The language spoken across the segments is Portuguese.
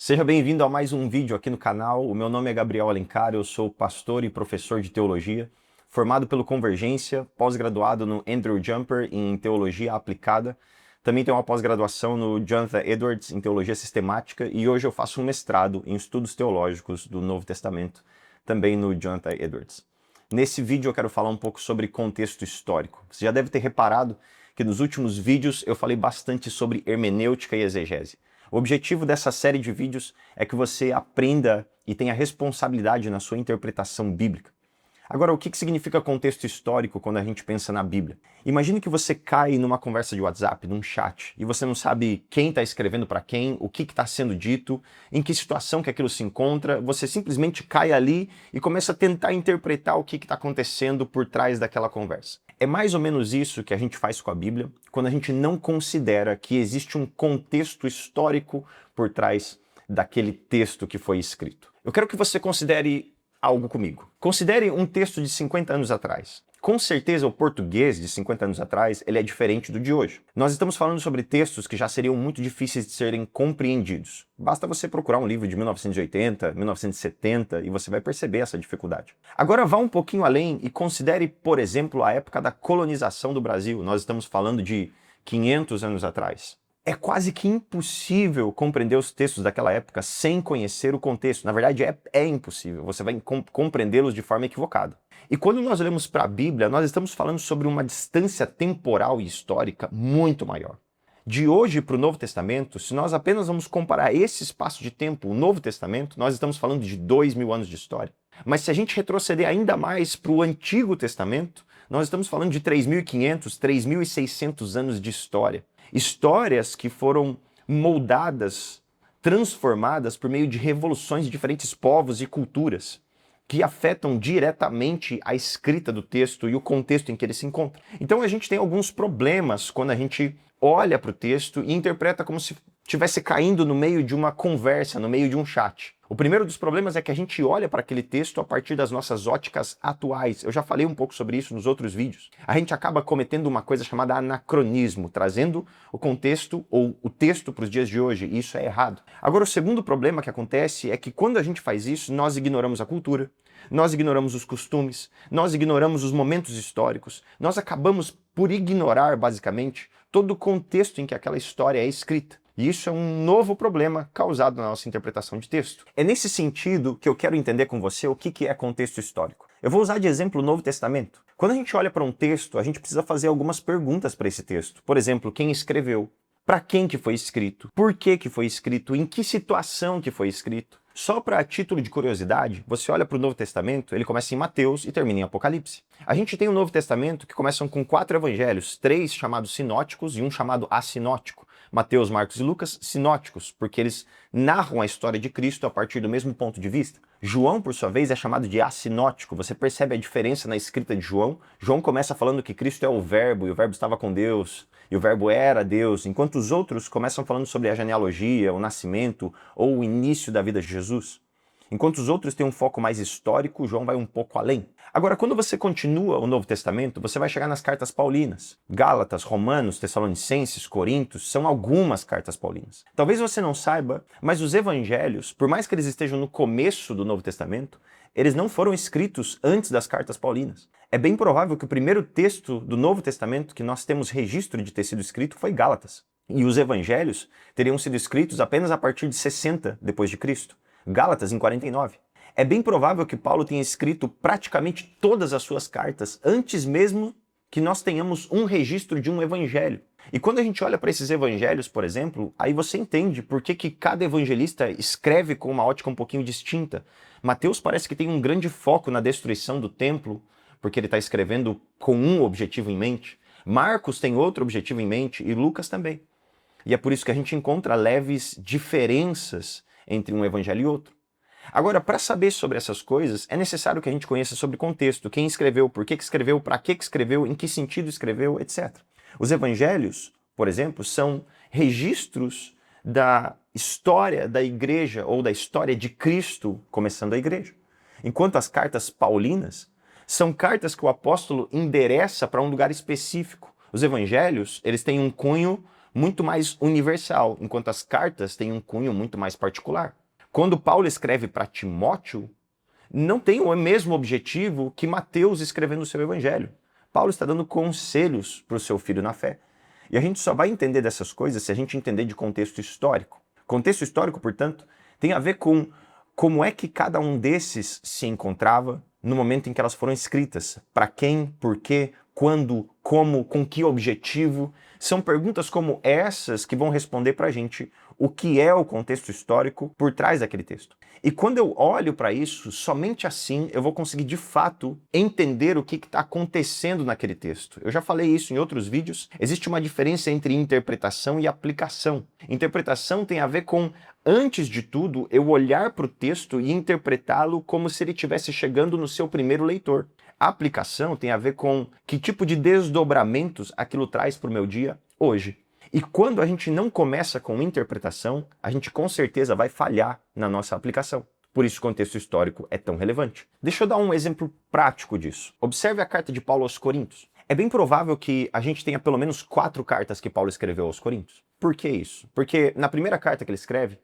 Seja bem-vindo a mais um vídeo aqui no canal. O meu nome é Gabriel Alencar, eu sou pastor e professor de teologia, formado pelo Convergência, pós-graduado no Andrew Jumper em teologia aplicada. Também tenho uma pós-graduação no Jonathan Edwards em teologia sistemática e hoje eu faço um mestrado em estudos teológicos do Novo Testamento, também no Jonathan Edwards. Nesse vídeo eu quero falar um pouco sobre contexto histórico. Você já deve ter reparado que nos últimos vídeos eu falei bastante sobre hermenêutica e exegese. O objetivo dessa série de vídeos é que você aprenda e tenha responsabilidade na sua interpretação bíblica. Agora, o que significa contexto histórico quando a gente pensa na Bíblia? Imagine que você cai numa conversa de WhatsApp, num chat, e você não sabe quem está escrevendo para quem, o que está sendo dito, em que situação que aquilo se encontra, você simplesmente cai ali e começa a tentar interpretar o que está acontecendo por trás daquela conversa. É mais ou menos isso que a gente faz com a Bíblia, quando a gente não considera que existe um contexto histórico por trás daquele texto que foi escrito. Eu quero que você considere algo comigo. Considere um texto de 50 anos atrás. Com certeza o português de 50 anos atrás ele é diferente do de hoje. Nós estamos falando sobre textos que já seriam muito difíceis de serem compreendidos. Basta você procurar um livro de 1980, 1970 e você vai perceber essa dificuldade. Agora vá um pouquinho além e considere, por exemplo, a época da colonização do Brasil. Nós estamos falando de 500 anos atrás. É quase que impossível compreender os textos daquela época sem conhecer o contexto. Na verdade, é impossível. Você vai compreendê-los de forma equivocada. E quando nós olhamos para a Bíblia, nós estamos falando sobre uma distância temporal e histórica muito maior. De hoje para o Novo Testamento, se nós apenas vamos comparar esse espaço de tempo, o Novo Testamento, nós estamos falando de 2.000 anos de história. Mas se a gente retroceder ainda mais para o Antigo Testamento, nós estamos falando de 3.500, 3.600 anos de história. Histórias que foram moldadas, transformadas por meio de revoluções de diferentes povos e culturas, que afetam diretamente a escrita do texto e o contexto em que ele se encontra. Então a gente tem alguns problemas quando a gente olha para o texto e interpreta como se estivesse caindo no meio de uma conversa, no meio de um chat. O primeiro dos problemas é que a gente olha para aquele texto a partir das nossas óticas atuais. Eu já falei um pouco sobre isso nos outros vídeos. A gente acaba cometendo uma coisa chamada anacronismo, trazendo o contexto ou o texto para os dias de hoje, e isso é errado. Agora, o segundo problema que acontece é que quando a gente faz isso, nós ignoramos a cultura, nós ignoramos os costumes, nós ignoramos os momentos históricos, nós acabamos por ignorar, basicamente, todo o contexto em que aquela história é escrita. E isso é um novo problema causado na nossa interpretação de texto. É nesse sentido que eu quero entender com você o que é contexto histórico. Eu vou usar de exemplo o Novo Testamento. Quando a gente olha para um texto, a gente precisa fazer algumas perguntas para esse texto. Por exemplo, quem escreveu? Para quem que foi escrito? Por que foi escrito? Em que situação que foi escrito? Só para título de curiosidade, você olha para o Novo Testamento, ele começa em Mateus e termina em Apocalipse. A gente tem o Novo Testamento que começam com 4 evangelhos, 3 chamados sinóticos e um chamado assinótico. Mateus, Marcos e Lucas, sinóticos, porque eles narram a história de Cristo a partir do mesmo ponto de vista. João, por sua vez, é chamado de assinótico. Você percebe a diferença na escrita de João? João começa falando que Cristo é o Verbo, e o Verbo estava com Deus, e o Verbo era Deus, enquanto os outros começam falando sobre a genealogia, o nascimento ou o início da vida de Jesus. Enquanto os outros têm um foco mais histórico, João vai um pouco além. Agora, quando você continua o Novo Testamento, você vai chegar nas cartas paulinas. Gálatas, Romanos, Tessalonicenses, Coríntios, são algumas cartas paulinas. Talvez você não saiba, mas os evangelhos, por mais que eles estejam no começo do Novo Testamento, eles não foram escritos antes das cartas paulinas. É bem provável que o primeiro texto do Novo Testamento que nós temos registro de ter sido escrito foi Gálatas. E os evangelhos teriam sido escritos apenas a partir de 60 depois de Cristo. Gálatas em 49. É bem provável que Paulo tenha escrito praticamente todas as suas cartas antes mesmo que nós tenhamos um registro de um evangelho. E quando a gente olha para esses evangelhos, por exemplo, aí você entende por que cada evangelista escreve com uma ótica um pouquinho distinta. Mateus parece que tem um grande foco na destruição do templo, porque ele está escrevendo com um objetivo em mente. Marcos tem outro objetivo em mente e Lucas também. E é por isso que a gente encontra leves diferenças entre um evangelho e outro. Agora, para saber sobre essas coisas, é necessário que a gente conheça sobre contexto, quem escreveu, por que escreveu, para que escreveu, em que sentido escreveu, etc. Os evangelhos, por exemplo, são registros da história da igreja ou da história de Cristo começando a igreja. Enquanto as cartas paulinas são cartas que o apóstolo endereça para um lugar específico. Os evangelhos, eles têm um cunho muito mais universal, enquanto as cartas têm um cunho muito mais particular. Quando Paulo escreve para Timóteo, não tem o mesmo objetivo que Mateus escrevendo o seu evangelho. Paulo está dando conselhos para o seu filho na fé. E a gente só vai entender dessas coisas se a gente entender de contexto histórico. Contexto histórico, portanto, tem a ver com como é que cada um desses se encontrava no momento em que elas foram escritas. Para quem, por quê, quando, como, com que objetivo. São perguntas como essas que vão responder para a gente o que é o contexto histórico por trás daquele texto. E quando eu olho para isso, somente assim eu vou conseguir de fato entender o que está acontecendo naquele texto. Eu já falei isso em outros vídeos. Existe uma diferença entre interpretação e aplicação. Interpretação tem a ver com, antes de tudo, eu olhar para o texto e interpretá-lo como se ele estivesse chegando no seu primeiro leitor. A aplicação tem a ver com que tipo de desdobramentos aquilo traz para o meu dia hoje. E quando a gente não começa com interpretação, a gente com certeza vai falhar na nossa aplicação. Por isso o contexto histórico é tão relevante. Deixa eu dar um exemplo prático disso. Observe a carta de Paulo aos Coríntios. É bem provável que a gente tenha pelo menos 4 cartas que Paulo escreveu aos Coríntios. Por que isso? Porque na primeira carta que ele escreve,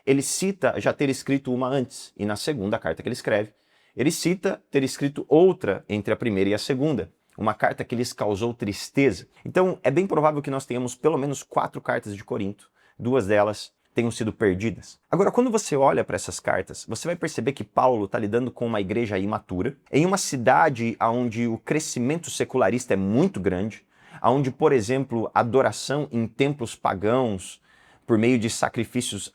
ele cita já ter escrito uma antes. E na segunda carta que ele escreve, ele cita ter escrito outra entre a primeira e a segunda. Uma carta que lhes causou tristeza. Então, é bem provável que nós tenhamos pelo menos 4 cartas de Corinto. 2 delas tenham sido perdidas. Agora, quando você olha para essas cartas, você vai perceber que Paulo está lidando com uma igreja imatura, em uma cidade onde o crescimento secularista é muito grande, onde, por exemplo, a adoração em templos pagãos, por meio de sacrifícios,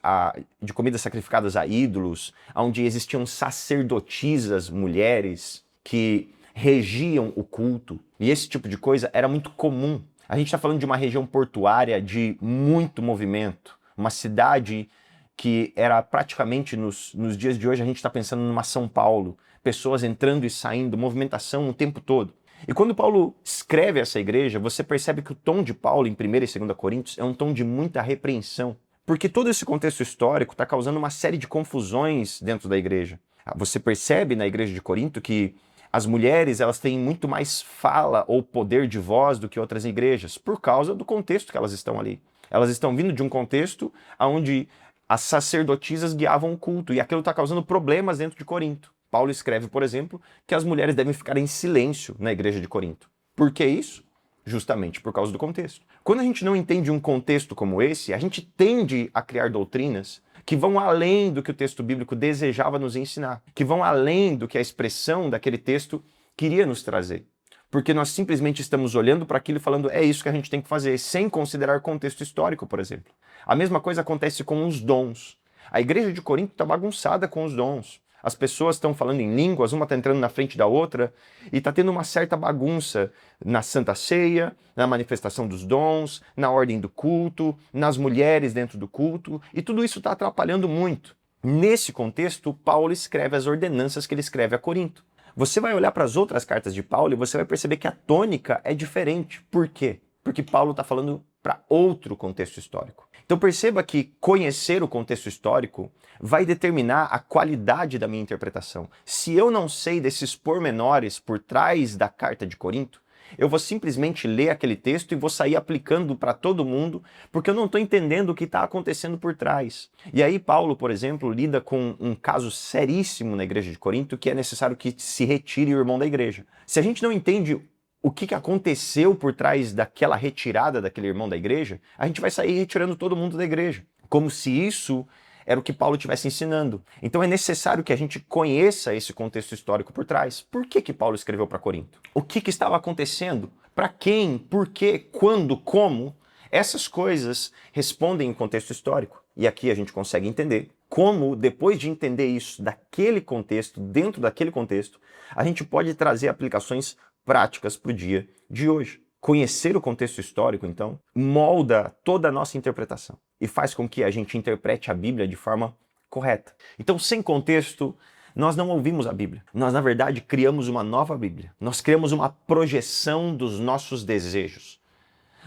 de comidas sacrificadas a ídolos, onde existiam sacerdotisas mulheres que regiam o culto, e esse tipo de coisa era muito comum. A gente está falando de uma região portuária de muito movimento, uma cidade que era praticamente, nos dias de hoje, a gente está pensando numa São Paulo, pessoas entrando e saindo, movimentação o tempo todo. E quando Paulo escreve essa igreja, você percebe que o tom de Paulo em 1 e 2 Coríntios é um tom de muita repreensão, porque todo esse contexto histórico está causando uma série de confusões dentro da igreja. Você percebe na igreja de Corinto que as mulheres, elas têm muito mais fala ou poder de voz do que outras igrejas, por causa do contexto que elas estão ali. Elas estão vindo de um contexto onde as sacerdotisas guiavam o culto, e aquilo está causando problemas dentro de Corinto. Paulo escreve, por exemplo, que as mulheres devem ficar em silêncio na igreja de Corinto. Por que isso? Justamente por causa do contexto. Quando a gente não entende um contexto como esse, a gente tende a criar doutrinas que vão além do que o texto bíblico desejava nos ensinar, que vão além do que a expressão daquele texto queria nos trazer. Porque nós simplesmente estamos olhando para aquilo e falando, é isso que a gente tem que fazer, sem considerar contexto histórico, por exemplo. A mesma coisa acontece com os dons. A igreja de Corinto está bagunçada com os dons. As pessoas estão falando em línguas, uma está entrando na frente da outra, e está tendo uma certa bagunça na Santa Ceia, na manifestação dos dons, na ordem do culto, nas mulheres dentro do culto, e tudo isso está atrapalhando muito. Nesse contexto, Paulo escreve as ordenanças que ele escreve a Corinto. Você vai olhar para as outras cartas de Paulo e você vai perceber que a tônica é diferente. Por quê? Porque Paulo está falando para outro contexto histórico. Então perceba que conhecer o contexto histórico vai determinar a qualidade da minha interpretação. Se eu não sei desses pormenores por trás da carta de Corinto, eu vou simplesmente ler aquele texto e vou sair aplicando para todo mundo, porque eu não estou entendendo o que está acontecendo por trás. E aí Paulo, por exemplo, lida com um caso seríssimo na igreja de Corinto, que é necessário que se retire o irmão da igreja. Se a gente não entende o que aconteceu por trás daquela retirada daquele irmão da igreja, a gente vai sair retirando todo mundo da igreja, como se isso era o que Paulo estivesse ensinando. Então é necessário que a gente conheça esse contexto histórico por trás. Por que Paulo escreveu para Corinto? O que estava acontecendo? Para quem? Por quê? Quando? Como? Essas coisas respondem em contexto histórico. E aqui a gente consegue entender como, depois de entender isso daquele contexto, dentro daquele contexto, a gente pode trazer aplicações práticas para o dia de hoje. Conhecer o contexto histórico, então, molda toda a nossa interpretação e faz com que a gente interprete a Bíblia de forma correta. Então, sem contexto, nós não ouvimos a Bíblia. Nós, na verdade, criamos uma nova Bíblia. Nós criamos uma projeção dos nossos desejos.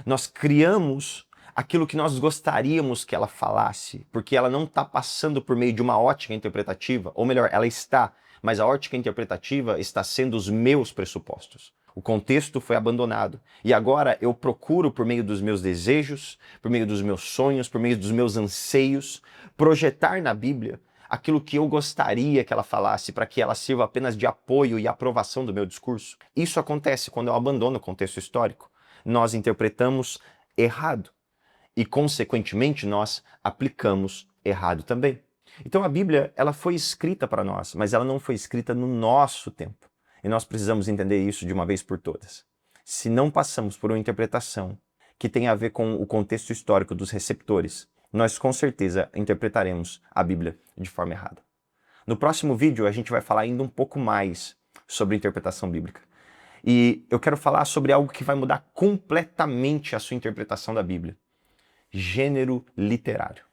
Nós criamos aquilo que nós gostaríamos que ela falasse, porque ela não está passando por meio de uma ótica interpretativa, ou melhor, ela está, mas a ótica interpretativa está sendo os meus pressupostos. O contexto foi abandonado. E agora eu procuro, por meio dos meus desejos, por meio dos meus sonhos, por meio dos meus anseios, projetar na Bíblia aquilo que eu gostaria que ela falasse, para que ela sirva apenas de apoio e aprovação do meu discurso. Isso acontece quando eu abandono o contexto histórico. Nós interpretamos errado e, consequentemente, nós aplicamos errado também. Então a Bíblia, ela foi escrita para nós, mas ela não foi escrita no nosso tempo. E nós precisamos entender isso de uma vez por todas. Se não passamos por uma interpretação que tem a ver com o contexto histórico dos receptores, nós com certeza interpretaremos a Bíblia de forma errada. No próximo vídeo a gente vai falar ainda um pouco mais sobre interpretação bíblica. E eu quero falar sobre algo que vai mudar completamente a sua interpretação da Bíblia. Gênero literário.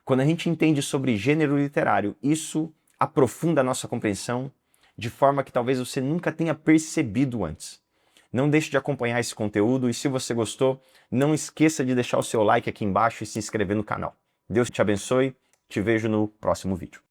Quando a gente entende sobre gênero literário, isso aprofunda a nossa compreensão de forma que talvez você nunca tenha percebido antes. Não deixe de acompanhar esse conteúdo e se você gostou, não esqueça de deixar o seu like aqui embaixo e se inscrever no canal. Deus te abençoe, te vejo no próximo vídeo.